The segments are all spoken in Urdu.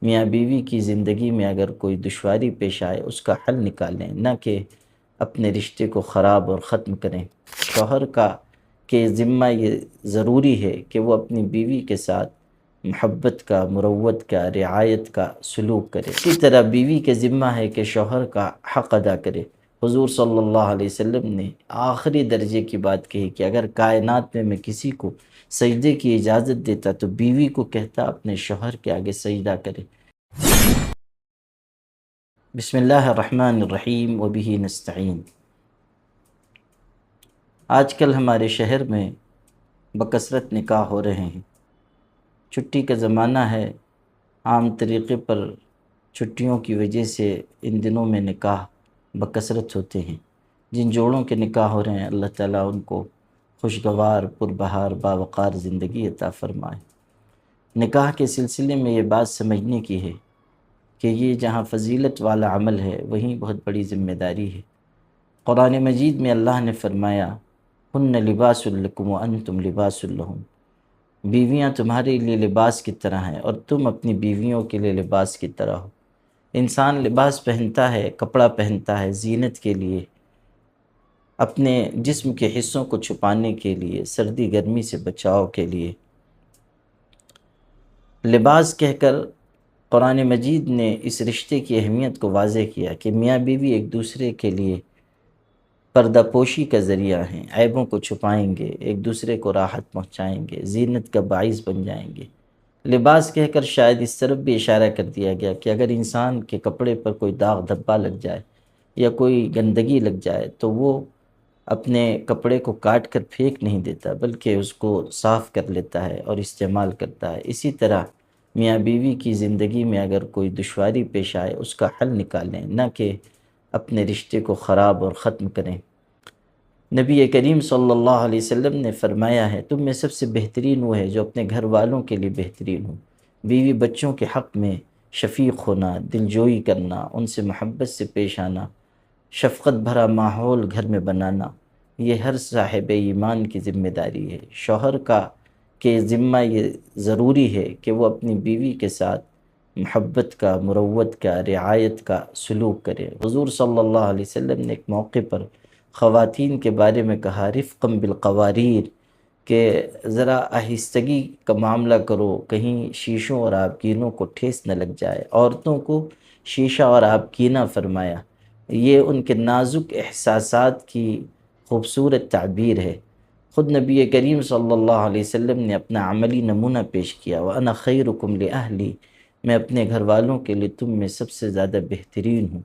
میاں بیوی کی زندگی میں اگر کوئی دشواری پیش آئے اس کا حل نکالیں، نہ کہ اپنے رشتے کو خراب اور ختم کریں۔ شوہر کے ذمہ یہ ضروری ہے کہ وہ اپنی بیوی کے ساتھ محبت کا، مروت کا، رعایت کا سلوک کرے۔ اسی طرح بیوی کے ذمہ ہے کہ شوہر کا حق ادا کرے۔ حضور صلی اللہ علیہ وسلم نے آخری درجے کی بات کہی کہ اگر کائنات میں کسی کو سجدے کی اجازت دیتا تو بیوی کو کہتا اپنے شوہر کے آگے سجدہ کرے۔ بسم اللہ الرحمن الرحیم وبہ نستعین۔ آج کل ہمارے شہر میں بکثرت نکاح ہو رہے ہیں۔ چھٹی کا زمانہ ہے، عام طریقے پر چھٹیوں کی وجہ سے ان دنوں میں نکاح بکثرت ہوتے ہیں۔ جن جوڑوں کے نکاح ہو رہے ہیں اللہ تعالیٰ ان کو خوشگوار، پربہار، باوقار زندگی عطا فرمائے۔ نکاح کے سلسلے میں یہ بات سمجھنے کی ہے کہ یہ جہاں فضیلت والا عمل ہے وہیں بہت بڑی ذمہ داری ہے۔ قرآن مجید میں اللہ نے فرمایا ہن لباس لکم وانتم لباس لہن، بیویاں تمہارے لیے لباس کی طرح ہیں اور تم اپنی بیویوں کے لیے لباس کی طرح ہو۔ انسان لباس پہنتا ہے، کپڑا پہنتا ہے زینت کے لیے، اپنے جسم کے حصوں کو چھپانے کے لیے، سردی گرمی سے بچاؤ کے لیے۔ لباس کہہ کر قرآن مجید نے اس رشتے کی اہمیت کو واضح کیا کہ میاں بیوی ایک دوسرے کے لیے پردہ پوشی کا ذریعہ ہیں، عیبوں کو چھپائیں گے، ایک دوسرے کو راحت پہنچائیں گے، زینت کا باعث بن جائیں گے۔ لباس کہہ کر شاید اس طرف بھی اشارہ کر دیا گیا کہ اگر انسان کے کپڑے پر کوئی داغ دھبا لگ جائے یا کوئی گندگی لگ جائے تو وہ اپنے کپڑے کو کاٹ کر پھینک نہیں دیتا بلکہ اس کو صاف کر لیتا ہے اور استعمال کرتا ہے۔ اسی طرح میاں بیوی کی زندگی میں اگر کوئی دشواری پیش آئے اس کا حل نکالیں، نہ کہ اپنے رشتے کو خراب اور ختم کریں۔ نبی کریم صلی اللہ علیہ وسلم نے فرمایا ہے تم میں سب سے بہترین وہ ہے جو اپنے گھر والوں کے لیے بہترین ہو۔ بیوی بچوں کے حق میں شفیق ہونا، دلجوئی کرنا، ان سے محبت سے پیش آنا، شفقت بھرا ماحول گھر میں بنانا، یہ ہر صاحب ایمان کی ذمہ داری ہے۔ شوہر کے ذمہ یہ ضروری ہے کہ وہ اپنی بیوی کے ساتھ محبت کا، مروت کا، رعایت کا سلوک کرے۔ حضور صلی اللہ علیہ وسلم نے ایک موقع پر خواتین کے بارے میں کہا رفقاً بالقواریر، کہ ذرا آہستگی کا معاملہ کرو، کہیں شیشوں اور آبگینوں کو ٹھیس نہ لگ جائے۔ عورتوں کو شیشہ اور آبگینہ فرمایا، یہ ان کے نازک احساسات کی خوبصورت تعبیر ہے۔ خود نبی کریم صلی اللہ علیہ وسلم نے اپنا عملی نمونہ پیش کیا وَأَنَا خَيْرُكُمْ لِأَهْلِي، میں اپنے گھر والوں کے لیے تم میں سب سے زیادہ بہترین ہوں۔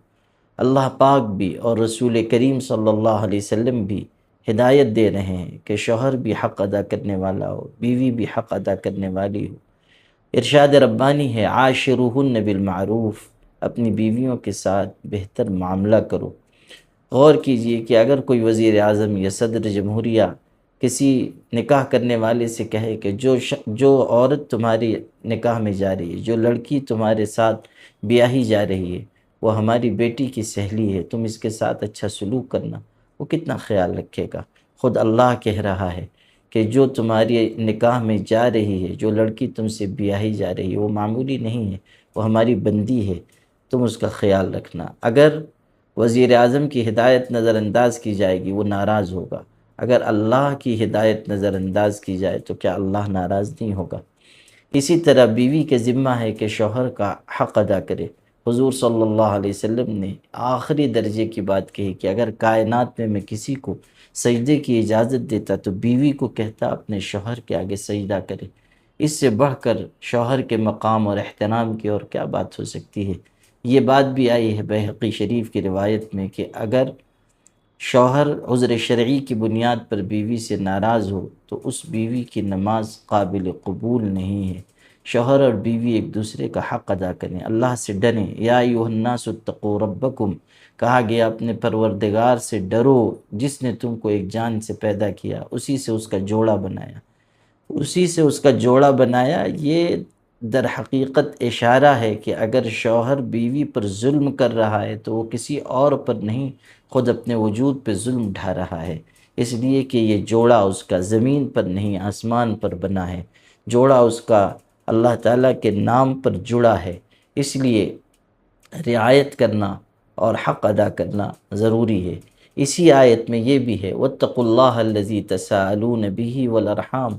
اللہ پاک بھی اور رسول کریم صلی اللہ علیہ وسلم بھی ہدایت دے رہے ہیں کہ شوہر بھی حق ادا کرنے والا ہو، بیوی بھی حق ادا کرنے والی ہو۔ ارشاد ربانی ہے عاشروہن بالمعروف، اپنی بیویوں کے ساتھ بہتر معاملہ کرو۔ غور کیجئے کہ اگر کوئی وزیر اعظم یا صدر جمہوریہ کسی نکاح کرنے والے سے کہے کہ جو عورت تمہاری نکاح میں جا رہی ہے، جو لڑکی تمہارے ساتھ بیاہی جا رہی ہے وہ ہماری بیٹی کی سہیلی ہے، تم اس کے ساتھ اچھا سلوک کرنا، وہ کتنا خیال رکھے گا۔ خود اللہ کہہ رہا ہے کہ جو تمہاری نکاح میں جا رہی ہے، جو لڑکی تم سے بیاہی جا رہی ہے وہ معمولی نہیں ہے، وہ ہماری بندی ہے، تم اس کا خیال رکھنا۔ اگر وزیر اعظم کی ہدایت نظر انداز کی جائے گی وہ ناراض ہوگا، اگر اللہ کی ہدایت نظر انداز کی جائے تو کیا اللہ ناراض نہیں ہوگا؟ اسی طرح بیوی کے ذمہ ہے کہ شوہر کا حق ادا کرے۔ حضور صلی اللہ علیہ وسلم نے آخری درجے کی بات کہی کہ اگر کائنات میں کسی کو سجدے کی اجازت دیتا تو بیوی کو کہتا اپنے شوہر کے آگے سجدہ کرے۔ اس سے بڑھ کر شوہر کے مقام اور احترام کی اور کیا بات ہو سکتی ہے؟ یہ بات بھی آئی ہے بیہقی شریف کی روایت میں کہ اگر شوہر عذر شرعی کی بنیاد پر بیوی سے ناراض ہو تو اس بیوی کی نماز قابل قبول نہیں ہے۔ شوہر اور بیوی ایک دوسرے کا حق ادا کریں، اللہ سے ڈریں۔ یا ایھا الناس اتقوا ربکم، کہا گیا اپنے پروردگار سے ڈرو جس نے تم کو ایک جان سے پیدا کیا، اسی سے اس کا جوڑا بنایا، اسی سے اس کا جوڑا بنایا۔ یہ در حقیقت اشارہ ہے کہ اگر شوہر بیوی پر ظلم کر رہا ہے تو وہ کسی اور پر نہیں، خود اپنے وجود پہ ظلم ڈھا رہا ہے، اس لیے کہ یہ جوڑا اس کا زمین پر نہیں آسمان پر بنا ہے، جوڑا اس کا اللہ تعالیٰ کے نام پر جڑا ہے۔ اس لیے رعایت کرنا اور حق ادا کرنا ضروری ہے۔ اسی آیت میں یہ بھی ہے وَاتَّقُوا اللَّهَ الَّذِي تَسَاءَلُونَ بِهِ وَالْأَرْحَامَ،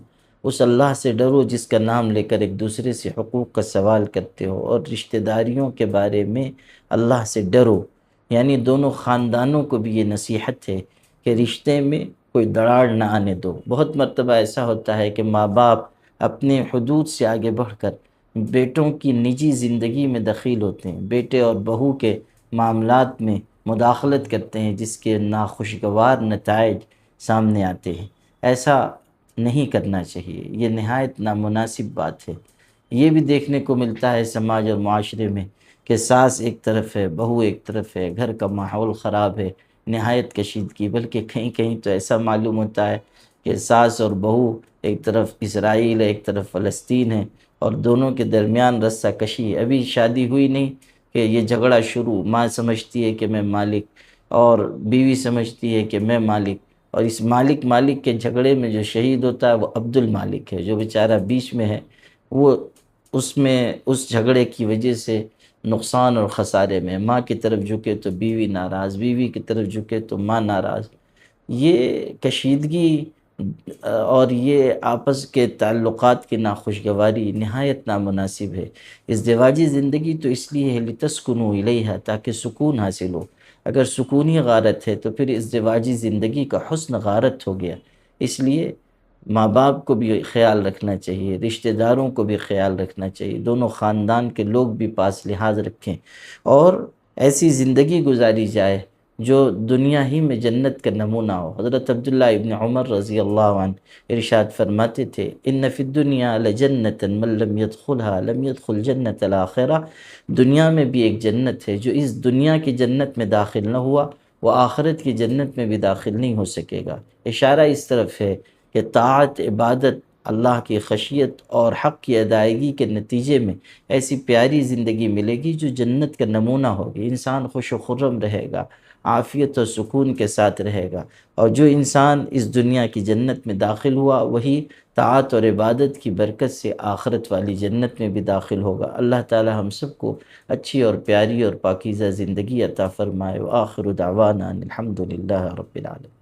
اس اللہ سے ڈرو جس کا نام لے کر ایک دوسرے سے حقوق کا سوال کرتے ہو، اور رشتہ داریوں کے بارے میں اللہ سے ڈرو۔ یعنی دونوں خاندانوں کو بھی یہ نصیحت ہے کہ رشتے میں کوئی دراڑ نہ آنے دو۔ بہت مرتبہ ایسا ہوتا ہے کہ ماں باپ اپنے حدود سے آگے بڑھ کر بیٹوں کی نجی زندگی میں دخیل ہوتے ہیں، بیٹے اور بہو کے معاملات میں مداخلت کرتے ہیں، جس کے ناخوشگوار نتائج سامنے آتے ہیں۔ ایسا نہیں کرنا چاہیے، یہ نہایت نامناسب بات ہے۔ یہ بھی دیکھنے کو ملتا ہے سماج اور معاشرے میں کہ ساس ایک طرف ہے، بہو ایک طرف ہے، گھر کا ماحول خراب ہے، نہایت کشیدگی، بلکہ کہیں کہیں تو ایسا معلوم ہوتا ہے کہ ساس اور بہو ایک طرف اسرائیل ہے، ایک طرف فلسطین ہے، اور دونوں کے درمیان رسہ کشی ہے۔ ابھی شادی ہوئی نہیں کہ یہ جھگڑا شروع، ماں سمجھتی ہے کہ میں مالک اور بیوی سمجھتی ہے کہ میں مالک، اور اس مالک مالک کے جھگڑے میں جو شہید ہوتا ہے وہ عبد المالک ہے، جو بیچارہ بیچ میں ہے، وہ اس جھگڑے کی وجہ سے نقصان اور خسارے میں، ماں کی طرف جھکے تو بیوی ناراض، بیوی کی طرف جھکے تو ماں ناراض۔ یہ کشیدگی اور یہ آپس کے تعلقات کی ناخوشگواری نہایت نامناسب ہے۔ ازدواجی زندگی تو اس لیے ہے لتسکنوا الیہا، تاکہ سکون حاصل ہو۔ اگر سکونی غارت ہے تو پھر ازدواجی زندگی کا حسن غارت ہو گیا۔ اس لیے ماں باپ کو بھی خیال رکھنا چاہیے، رشتہ داروں کو بھی خیال رکھنا چاہیے، دونوں خاندان کے لوگ بھی پاس لحاظ رکھیں، اور ایسی زندگی گزاری جائے جو دنیا ہی میں جنت کا نمونہ ہو۔ حضرت عبداللہ ابن عمر رضی اللہ عنہ ارشاد فرماتے تھے ان فی الدنیا لجنتا من لم يدخلها لم يدخل جنت الاخرہ، دنیا میں بھی ایک جنت ہے، جو اس دنیا کی جنت میں داخل نہ ہوا وہ آخرت کی جنت میں بھی داخل نہیں ہو سکے گا۔ اشارہ اس طرف ہے کہ طاعت، عبادت، اللہ کی خشیت اور حق کی ادائیگی کے نتیجے میں ایسی پیاری زندگی ملے گی جو جنت کا نمونہ ہوگی۔ انسان خوش و خرم رہے گا، عافیت و سکون کے ساتھ رہے گا، اور جو انسان اس دنیا کی جنت میں داخل ہوا وہی طاعت اور عبادت کی برکت سے آخرت والی جنت میں بھی داخل ہوگا۔ اللہ تعالی ہم سب کو اچھی اور پیاری اور پاکیزہ زندگی عطا فرمائے۔ وآخر دعوانا الحمد للہ رب العالمین۔